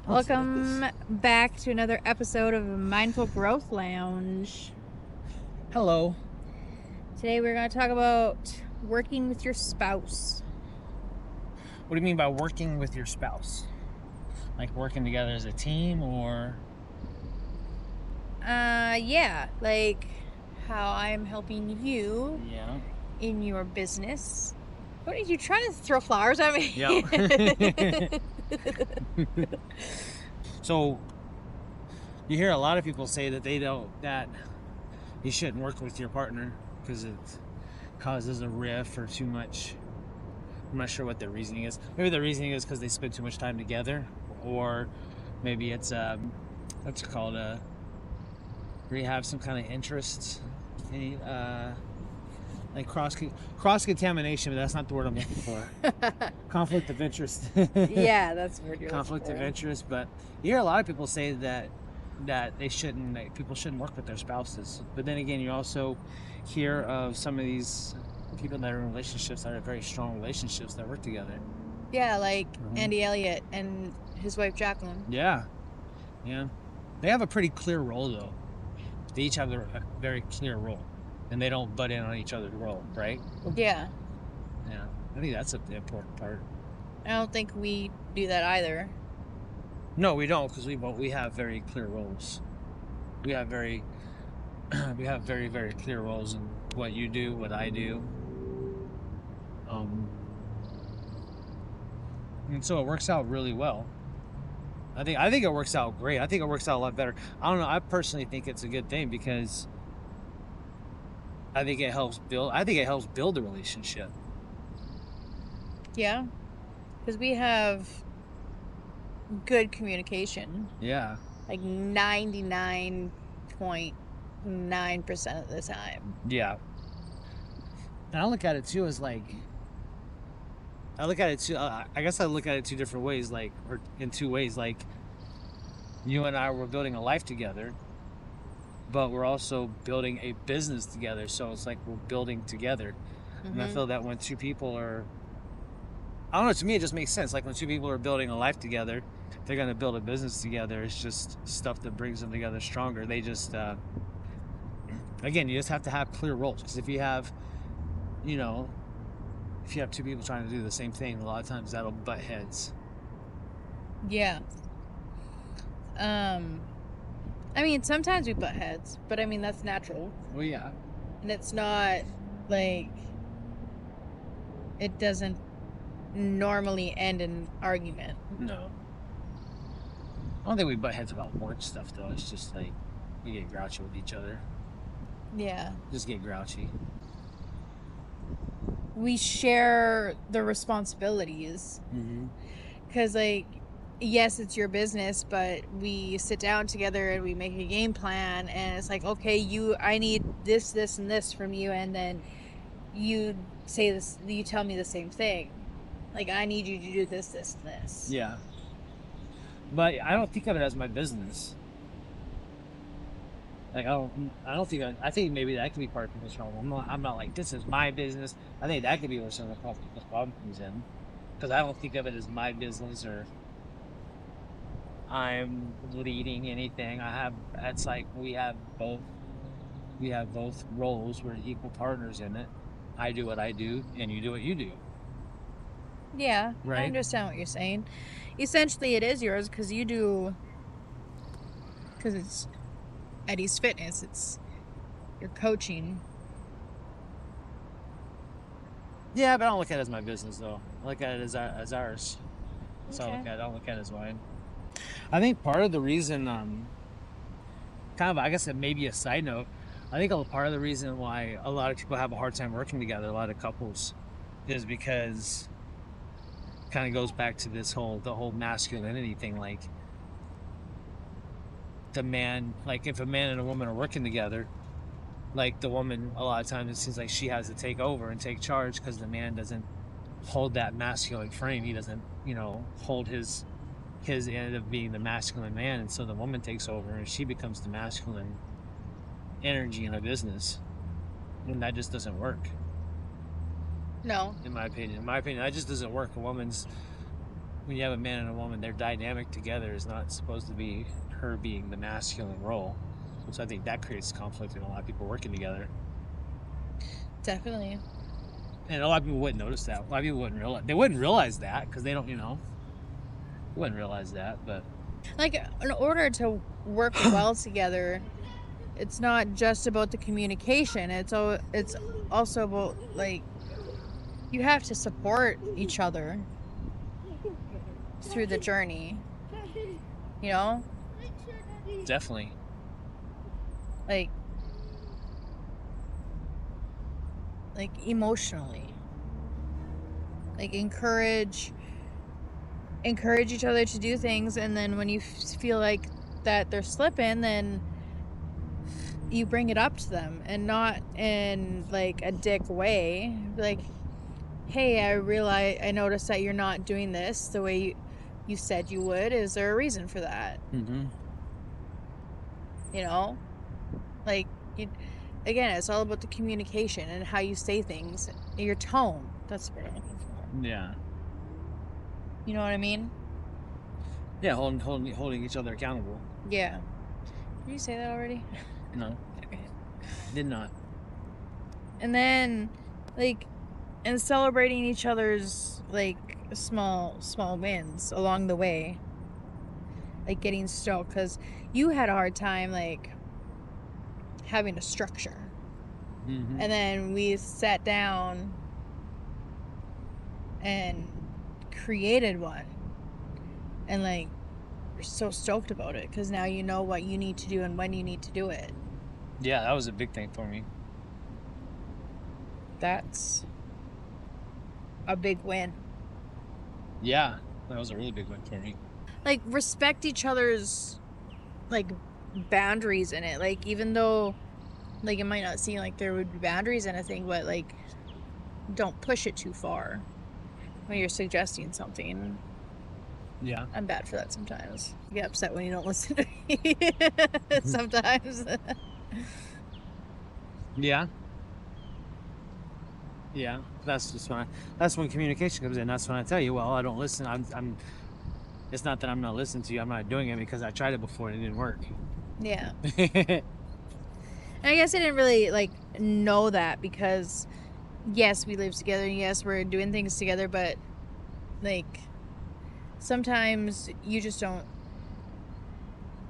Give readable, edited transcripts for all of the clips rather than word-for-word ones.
Welcome back to another episode of Mindful Growth Lounge. Hello. Today we're going to talk about working with your spouse. What do you mean by working with your spouse? Like working together as a team, or? Yeah, like how I'm helping you Yeah. in your business. What are you trying to throw flowers at me? Yeah. So, you hear a lot of people say that that you shouldn't work with your partner because it causes a rift or too much. I'm not sure what their reasoning is. Maybe the reasoning is because they spend too much time together, or maybe it's what's it called, where you have some kind of interest in like cross contamination, but that's not the word I'm looking for. Conflict of interest. Yeah, that's the word you're Conflict looking of for. interest. But you hear a lot of people say that people shouldn't work with their spouses. But then again, you also hear of some of these people that are in relationships that are very strong relationships that work together. Yeah, like Andy Elliott and his wife Jacqueline. Yeah. They have a pretty clear role though. They each have a very clear role, and they don't butt in on each other's role, right? Yeah. Yeah, I think that's the important part. I don't think we do that either. No, we don't, because we have very clear roles. We have very very clear roles in what you do, what I do. And so it works out really well. I think it works out great. I think it works out a lot better. I don't know. I personally think it's a good thing because I think it helps build the relationship. Yeah, because we have good communication. Yeah. Like 99.9% of the time. Yeah. And I look at it too as like, I guess I look at it two different ways, like, or in two ways. Like, you and I were building a life together, but we're also building a business together. So it's like we're building together. And I feel that when two people are, I don't know, to me it just makes sense. Like when two people are building a life together, they're going to build a business together. It's just stuff that brings them together stronger. They just, again, you just have to have clear roles. Because if you have two people trying to do the same thing, a lot of times that'll butt heads. Yeah. I mean, sometimes we butt heads, but I mean, that's natural. Well, yeah. And it's not like it doesn't normally end in argument. No. I don't think we butt heads about work stuff, though. It's just like we get grouchy with each other. Yeah. Just get grouchy. We share the responsibilities. Because, like, yes, it's your business, but we sit down together and we make a game plan, and it's like, okay, I need this, this, and this from you, and then you say this, you tell me the same thing. Like, I need you to do this, this, and this. Yeah. But I don't think of it as my business. Like I think maybe that could be part of people's problem. I'm not like, this is my business. I think that could be where some of the people's problem comes in, because I don't think of it as my business or I'm leading anything. It's like we have both roles. We're equal partners in it. I do what I do, and you do what you do. Yeah, Right. I understand what you're saying. Essentially, it is yours because it's Eddie's Fitness. It's your coaching. Yeah, but I don't look at it as my business, though. I look at it as ours. So Okay. I don't look at it as mine. I think part of the reason, kind of, I guess it may be a side note, I think part of the reason why a lot of people have a hard time working together, a lot of couples, is because it kind of goes back to the whole masculinity thing. Like, if a man and a woman are working together, like the woman, a lot of times it seems like she has to take over and take charge because the man doesn't hold that masculine frame. He doesn't, hold his end of being the masculine man, and so the woman takes over and she becomes the masculine energy in a business, and that just doesn't work. No. In my opinion, that just doesn't work. A woman's when you have a man and a woman, their dynamic together is not supposed to be her being the masculine role. So I think that creates conflict in a lot of people working together. Definitely. And a lot of people wouldn't notice that. A lot of people wouldn't realize that because they don't, wouldn't realize that. But Like, in order to work well together, it's not just about the communication. It's also about, like, you have to support each other through the journey. You know? definitely. Like emotionally. Like, encourage each other to do things, and then when you feel like that they're slipping, then you bring it up to them, and not in like a dick way. Like, hey, I noticed that you're not doing this the way you said you would. Is there a reason for that? Mm-hmm. You know, like, again, it's all about the communication and how you say things, your tone. That's what I'm looking for. Yeah. You know what I mean? Yeah, holding each other accountable. Yeah. Did you say that already? No, Okay. did not. And then, like, and celebrating each other's, like, small wins along the way. Like, getting stoked, because you had a hard time, like, having a structure. Mm-hmm. And then we sat down and created one. And, like, you're so stoked about it, because now you know what you need to do and when you need to do it. Yeah, that was a big thing for me. That's a big win. Yeah, that was a really big win for me. Like, respect each other's, like, boundaries in it. Like, even though, like, it might not seem like there would be boundaries in a thing, but, like, don't push it too far when you're suggesting something. Yeah. I'm bad for that sometimes. I get upset when you don't listen to me sometimes. Yeah. Yeah, that's when communication comes in. That's when I tell you, well, I don't listen. I'm. It's not that I'm not listening to you. I'm not doing it because I tried it before and it didn't work. Yeah. And I guess I didn't really, like, know that, because yes, we live together, and yes, we're doing things together, but, like, sometimes you just don't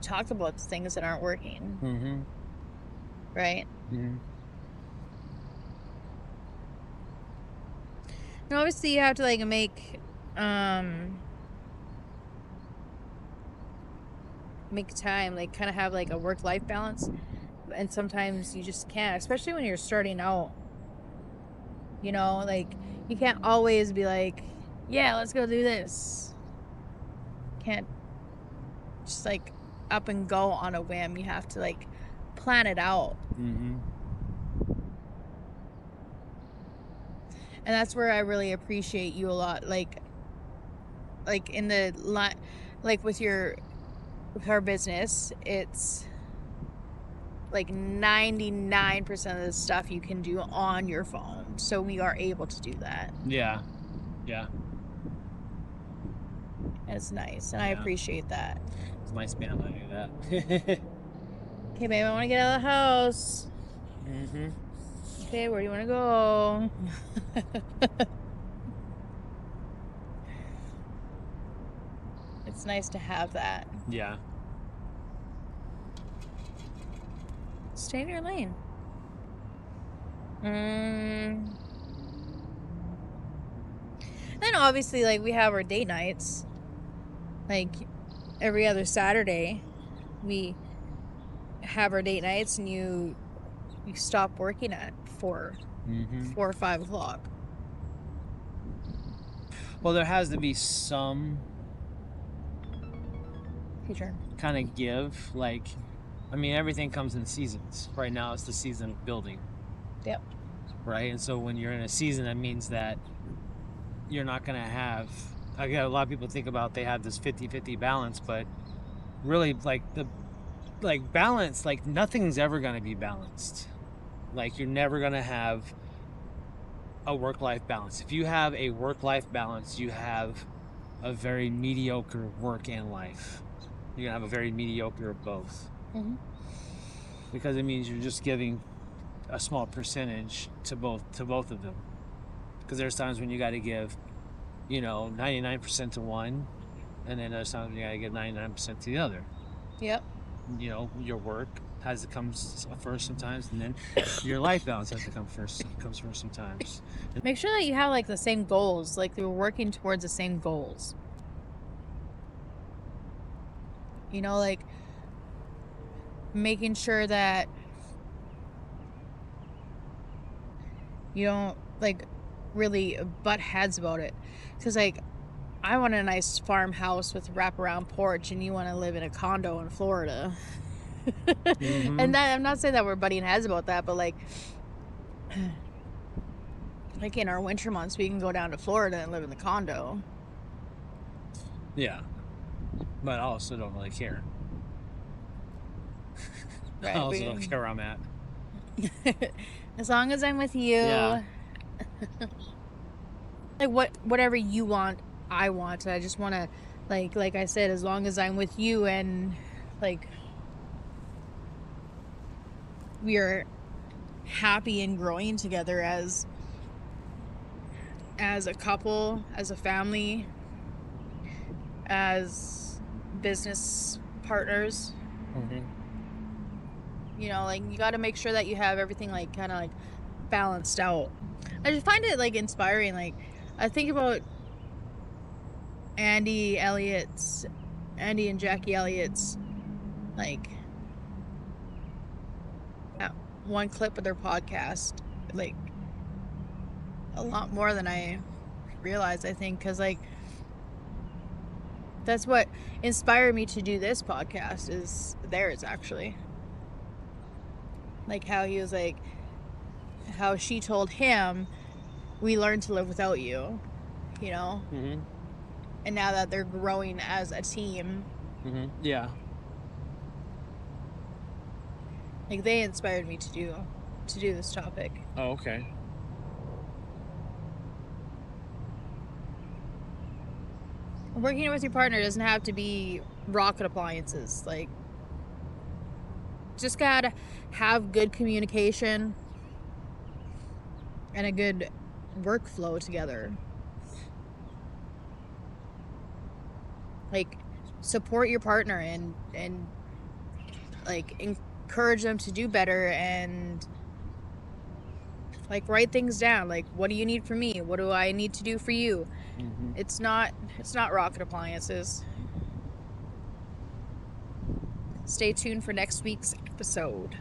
talk about things that aren't working. Mm-hmm. Right? Mm-hmm. And obviously you have to, like, make time, like, kind of have, like, a work-life balance, and sometimes you just can't, especially when you're starting out. You know, like, you can't always be like, yeah, let's go do this. Can't just, like, up and go on a whim. You have to, like, plan it out. Mm-hmm. And that's where I really appreciate you a lot. Like in the like with our business, it's like 99% of the stuff you can do on your phone. So we are able to do that. Yeah. Yeah. And it's nice. And I Yeah. appreciate that. It's nice being able to do that. Okay, babe, I want to get out of the house. Mm-hmm. Okay, where do you want to go? It's nice to have that. Yeah. Stay in your lane. Then obviously, like, we have our date nights. Like, every other Saturday, we have our date nights, and you stop working at 4 or 5 o'clock. Well, there has to be some Future. kind of give. Like, I mean, everything comes in seasons. Right now, it's the season of building. Yep. Right? And so when you're in a season, that means that you're not going to have... I got a lot of people think about they have this 50-50 balance, but really, like, balance, like, nothing's ever going to be balanced. Like, you're never going to have a work-life balance. If you have a work-life balance, you have a very mediocre work and life. You're gonna have a very mediocre of both, because it means you're just giving a small percentage to both of them. Because there's times when you got to give, 99% to one, and then there's times when you got to give 99% to the other. Yep. Your work has to come first sometimes, and then your life balance has to comes first sometimes. Make sure that you have like the same goals, like you're working towards the same goals. Like making sure that you don't like really butt heads about it. Because like I want a nice farmhouse with a wraparound porch, and you want to live in a condo in Florida. And that, I'm not saying that we're butting heads about that, but like in our winter months, we can go down to Florida and live in the condo. Yeah, but I also don't really care. Right, I also don't care where I'm at. As long as I'm with you. Yeah. Like whatever you want, I want. I just want to, like I said, as long as I'm with you and like we are happy and growing together as a couple, as a family, as business partners. Like you got to make sure that you have everything like kind of like balanced out. I just find it like inspiring. Like I think about Andy and Jackie Elliott's like one clip of their podcast, like a lot more than I realized, I think, because like that's what inspired me to do this podcast is theirs, actually. Like how he was like, how she told him, we learned to live without you, and now that they're growing as a team, yeah, like they inspired me to do this topic. Oh, okay. Working with your partner doesn't have to be rocket appliances. Like, just gotta have good communication and a good workflow together. Like, support your partner and like encourage them to do better, and like write things down. Like, what do you need from me? What do I need to do for you? It's not rocket appliances. Stay tuned for next week's episode.